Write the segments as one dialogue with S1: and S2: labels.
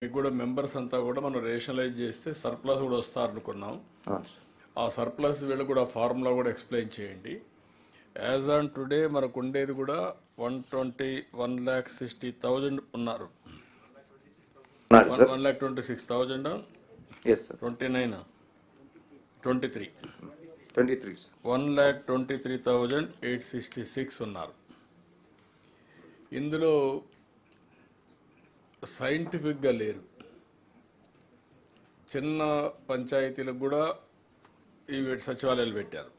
S1: మీకు కూడా మెంబర్స్ అంతా కూడా మనం రేషనలైజ్ చేస్తే సర్ప్లస్ కూడా వస్తారనుకున్నాం. ఆ సర్ప్లస్ వీళ్ళు కూడా ఫార్ములా కూడా ఎక్స్ప్లెయిన్ చేయండి. యాజ్ ఆన్ టుడే మనకు ఉండేది కూడా 1,60,000 ఉన్నారు. 1,26,000
S2: Yes, sir.
S1: 29 23
S2: 23.
S1: 1,23,866 ఉన్నారు. ఇందులో సైంటిఫిక్గా లేరు. చిన్న పంచాయతీలకు కూడా ఈ సచివాలయాలు పెట్టారు.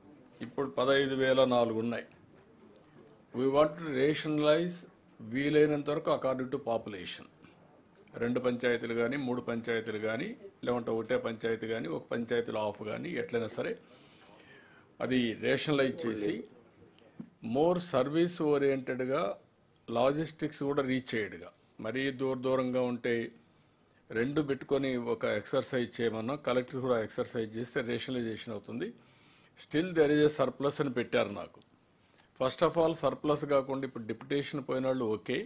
S1: ఇప్పుడు 15,004 ఉన్నాయి. వీ వాంట్ టు రేషనలైజ్ వీలైనంత వరకు అకార్డింగ్ టు పాపులేషన్. 2 పంచాయతీలు కానీ 3 పంచాయతీలు కానీ లేకుంటే ఒకటే పంచాయతీ కానీ ఒక పంచాయతీలో ఆఫ్ కానీ ఎట్లయినా సరే అది రేషనలైజ్ చేసి మోర్ సర్వీస్ ఓరియంటెడ్గా లాజిస్టిక్స్ కూడా రీచ్ చేయడుగా. మరీ దూరంగా ఉంటే 2 పెట్టుకొని ఒక ఎక్సర్సైజ్ చేయమన్నా కలెక్టర్ కూడా ఎక్సర్సైజ్ చేస్తే రేషనలైజేషన్ అవుతుంది. Still there is a surplus అని పెట్టారు నాకు. ఫస్ట్ ఆఫ్ ఆల్ సర్ప్లస్ కాకుండా ఇప్పుడు డిప్యుటేషన్ పోయిన వాళ్ళు okay.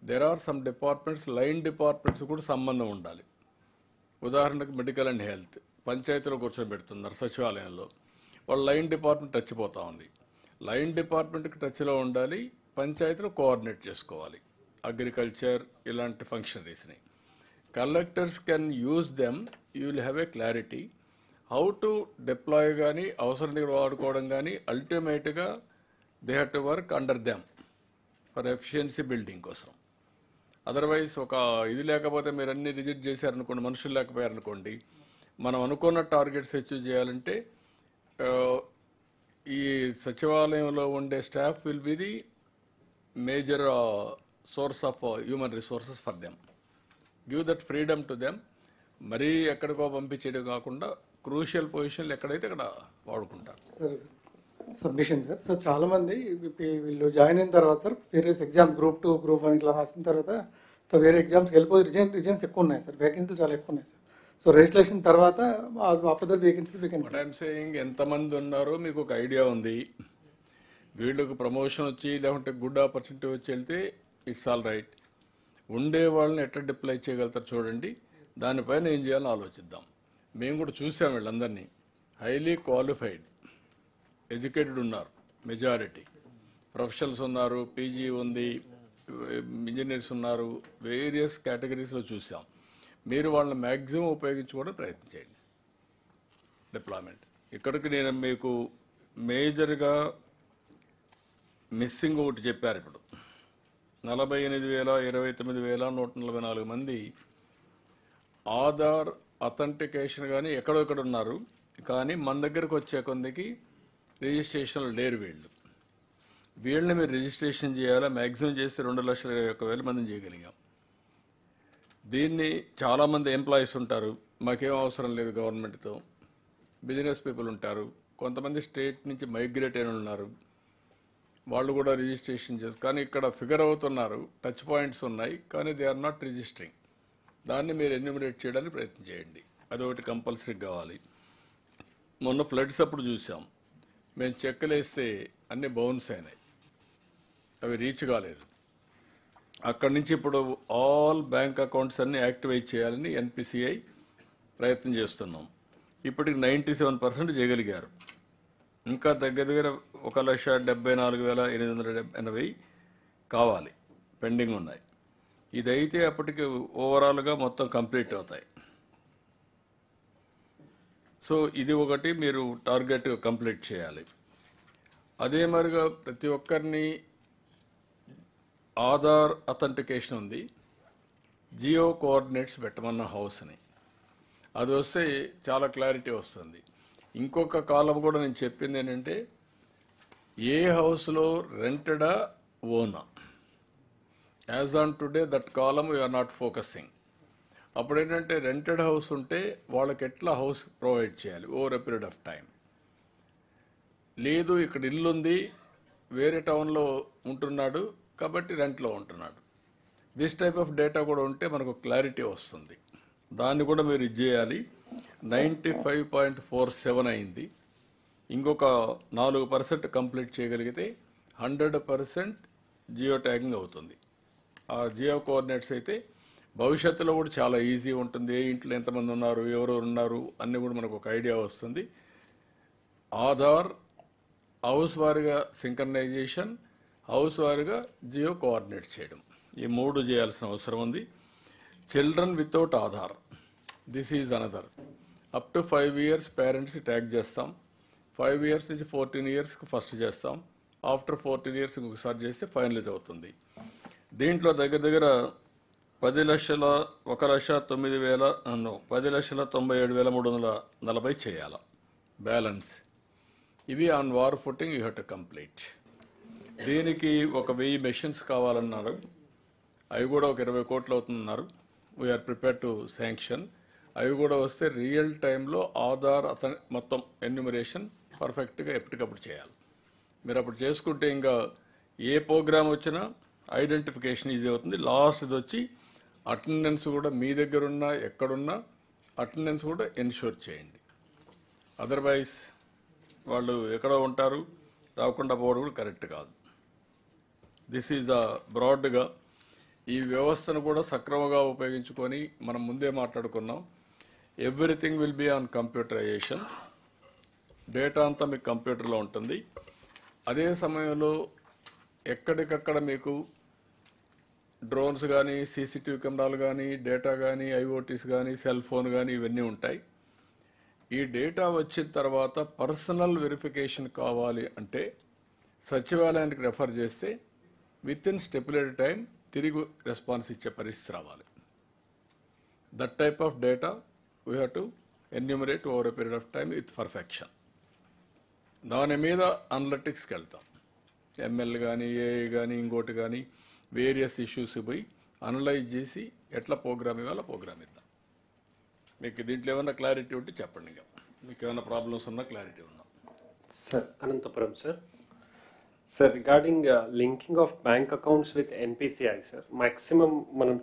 S1: There are some departments, line departments కూడా సంబంధం ఉండాలి. ఉదాహరణకు మెడికల్ అండ్ హెల్త్ పంచాయతీలో కూర్చోబెడుతున్నారు సచివాలయంలో, వాళ్ళు లైన్ డిపార్ట్మెంట్ టచ్ పోతా ఉంది. లైన్ డిపార్ట్మెంట్కి టచ్లో ఉండాలి, పంచాయతీలో కోఆర్డినేట్ చేసుకోవాలి. అగ్రికల్చర్ ఇలాంటి ఫంక్షనరీస్ని collectors can use them. You will have a clarity how to deploy కానీ అవసరం దగ్గర వాడుకోవడం కానీ అల్టిమేట్గా they have to work under them for efficiency building కోసం. అదర్వైజ్ ఒక ఇది లేకపోతే మీరు అన్ని రిజెక్ట్ చేశారనుకోండి, మనుషులు లేకపోయారనుకోండి, మనం అనుకున్న టార్గెట్స్ అచీవ్ చేయాలంటే ఈ సచివాలయంలో ఉండే staff will be the major source of human resources for them. Give that freedom to them. మరీ ఎక్కడికో పంపించేది కాకుండా క్రూషియల్ పొజిషన్లు ఎక్కడైతే అక్కడ వాడుకుంటారు.
S3: Sir submission sir. సో చాలా మంది వీళ్ళు జాయిన్ అయిన తర్వాత sir various exam group 2, group 1 ఇట్లా రాసిన తర్వాత సో వేరే ఎగ్జామ్స్కి వెళ్ళిపోయి రిజన్స్ ఎక్కువ ఉన్నాయి సార్, వేకెన్సీలు చాలా ఎక్కువ ఉన్నాయి సార్. సో రిజిస్ట్రేషన్ తర్వాత after that vacancies
S1: but I'm saying ఎంతమంది ఉన్నారో మీకు ఒక ఐడియా ఉంది. వీళ్ళకు ప్రమోషన్ వచ్చి లేకుంటే గుడ్ ఆపర్చునిటీ వచ్చి వెళ్తే ఇట్స్ ఆల్ రైట్. ఉండే వాళ్ళని ఎట్లా డిప్లై చేయగలుగుతారు చూడండి. దానిపైన ఏం చేయాలని ఆలోచిద్దాం. మేము కూడా చూసాం వీళ్ళందరినీ హైలీ క్వాలిఫైడ్ ఎడ్యుకేటెడ్ ఉన్నారు, మెజారిటీ ప్రొఫెషనల్స్ ఉన్నారు, పీజీ ఉంది, ఇంజనీర్స్ ఉన్నారు, వేరియస్ కేటగిరీస్లో చూసాం. మీరు వాళ్ళని మ్యాక్సిమం ఉపయోగించుకోవడం ప్రయత్నం చేయండి. డిప్లాయ్మెంట్ ఇక్కడికి నేను మీకు మేజర్గా మిస్సింగ్ ఒకటి చెప్పారు. ఇప్పుడు 48,029,144 మంది ఆధార్ అథెంటికేషన్ కానీ ఎక్కడెక్కడ ఉన్నారు, కానీ మన దగ్గరకు వచ్చే కొందికి రిజిస్ట్రేషన్లు లేరు. వీళ్ళని మీరు రిజిస్ట్రేషన్ చేయాలా, మ్యాక్సిమం చేస్తే 2,21,000 మందిని చేయగలిగాం. దీన్ని చాలామంది ఎంప్లాయీస్ ఉంటారు, మాకేం అవసరం లేదు గవర్నమెంట్తో. బిజినెస్ పీపుల్ ఉంటారు, కొంతమంది స్టేట్ నుంచి మైగ్రేట్ అయిన ఉన్నారు, వాళ్ళు కూడా రిజిస్ట్రేషన్ చేస్తారు. కానీ ఇక్కడ ఫిగర్ అవుతున్నారు, టచ్ పాయింట్స్ ఉన్నాయి, కానీ దే ఆర్ నాట్ రిజిస్టరింగ్. దాన్ని మీరు ఎన్యూమరేట్ చేయడానికి ప్రయత్నం చేయండి. అదొకటి కంపల్సరీ కావాలి. మొన్న ఫ్లడ్స్ అప్పుడు చూసాం, మేము చెక్కులు వేస్తే అన్నీ బౌన్స్ అయినాయి, అవి రీచ్ కాలేదు. అక్కడి నుంచి ఇప్పుడు ఆల్ బ్యాంక్ అకౌంట్స్ అన్నీ యాక్టివేట్ చేయాలని ఎన్పిసిఐ ప్రయత్నం చేస్తున్నాం. ఇప్పటికి 97% చేయగలిగారు. ఇంకా దగ్గర 1,74,880 కావాలి, పెండింగ్ ఉన్నాయి. ఇదైతే అప్పటికి ఓవరాల్గా మొత్తం కంప్లీట్ అవుతాయి. సో ఇది ఒకటి మీరు టార్గెట్ కంప్లీట్ చేయాలి. అదే మరిగా ప్రతి ఒక్కరిని ఆధార్ అథెంటికేషన్ ఉంది, జియో కోఆర్డినేట్స్ పెట్టమన్న హౌస్ని, అది వస్తే చాలా క్లారిటీ వస్తుంది. ఇంకొక కాలం కూడా నేను చెప్పింది ఏంటంటే ఏ హౌస్లో రెంటెడా ఓనా, యాజ్ ఆన్ టుడే దట్ కాలం వీఆర్ నాట్ ఫోకసింగ్. అప్పుడు ఏంటంటే రెంటెడ్ హౌస్ ఉంటే వాళ్ళకి ఎట్లా హౌస్ ప్రొవైడ్ చేయాలి over a period of time. లేదు ఇక్కడ ఇల్లు ఉంది, వేరే టౌన్లో ఉంటున్నాడు కాబట్టి రెంట్లో ఉంటున్నాడు, దిస్ టైప్ ఆఫ్ డేటా కూడా ఉంటే మనకు క్లారిటీ వస్తుంది. దాన్ని కూడా మీరు ఇది చేయాలి. 95.47 అయింది. ఇంకొక 4% కంప్లీట్ చేయగలిగితే 100% జియో ట్యాగింగ్ అవుతుంది. ఆ జియో కోఆర్డినేట్స్ అయితే భవిష్యత్తులో కూడా చాలా ఈజీ ఉంటుంది. ఏ ఇంట్లో ఎంతమంది ఉన్నారు, ఎవరెవరు ఉన్నారు అన్నీ కూడా మనకు ఒక ఐడియా వస్తుంది. ఆధార్ హౌస్ వారిగా సింక్రనైజేషన్, హౌస్ వారిగా జియో కోఆర్డినేట్ చేయడం, ఈ 3 చేయాల్సిన అవసరం ఉంది. Children without Aadhaar, this is another. Up to 5 years పేరెంట్స్కి ట్యాగ్ చేస్తాం. 5 years నుంచి 14 yearsకి ఫస్ట్ చేస్తాం. ఆఫ్టర్ 14 years ఒకసారి చేస్తే ఫైనలైజ్ అవుతుంది. దీంట్లో దగ్గర దగ్గర 10,97,340 చేయాలి బ్యాలెన్స్. ఇవి on war footing you have to complete. దీనికి 1000 మెషిన్స్ కావాలన్నారు. అవి కూడా ఒక 20 కోట్లు అవుతున్నారు. We're prepare to sanction. అవి కూడా వస్తే రియల్ టైంలో ఆధార్ అతని మొత్తం ఎన్యూమరేషన్ పర్ఫెక్ట్గా ఎప్పటికప్పుడు చేయాలి. మీరు అప్పుడు చేసుకుంటే ఇంకా ఏ ప్రోగ్రామ్ వచ్చినా ఐడెంటిఫికేషన్ ఈజీ అవుతుంది. లాస్ట్ది వచ్చి అటెండెన్స్ కూడా మీ దగ్గర ఉన్న ఎక్కడున్నా అటెండెన్స్ కూడా ఎన్ష్యూర్ చేయండి. అదర్వైజ్ వాళ్ళు ఎక్కడో ఉంటారు, రాకుండా పోవడం కూడా కరెక్ట్ కాదు. దిస్ ఈజ్ ద బ్రాడ్గా ఈ వ్యవస్థను కూడా సక్రమంగా ఉపయోగించుకొని మనం ముందే మాట్లాడుకున్నాం. Everything will be on computerization. Data అంతా మీకు కంప్యూటర్లో ఉంటుంది. అదే సమయంలో ఎక్కడికక్కడ మీకు డ్రోన్స్ కానీ, సీసీటీవీ కెమెరాలు కానీ, డేటా కానీ, ఐఓటీస్ కానీ, సెల్ ఫోన్ కానీ ఇవన్నీ ఉంటాయి. ఈ డేటా వచ్చిన తర్వాత పర్సనల్ వెరిఫికేషన్ కావాలి అంటే సచివాలయానికి రెఫర్ చేస్తే విత్ ఇన్ స్టెపులేటెడ్ టైం తిరిగి రెస్పాన్స్ ఇచ్చే పరిస్థితి రావాలి. That type of data we have to enumerate over a period of time with perfection. దాని మీద అనలిటిక్స్కి వెళ్తాం. ఎంఎల్ కానీ, ఏఐ కానీ, ఇంకోటి కానీ వేరియస్ ఇష్యూస్ పోయి అనలైజ్ చేసి ఎట్లా ప్రోగ్రామ్ ఇవ్వాలో ప్రోగ్రామ్ ఇద్దాం. మీకు దీంట్లో ఏమైనా క్లారిటీ ఉంటే చెప్పండి. ఇంకా మీకు ఏమైనా ప్రాబ్లమ్స్ ఉన్నా క్లారిటీ ఉన్నా.
S4: Sir Anantapuram sir. Sir regarding linking of bank accounts with NPCI sir, maximum మనం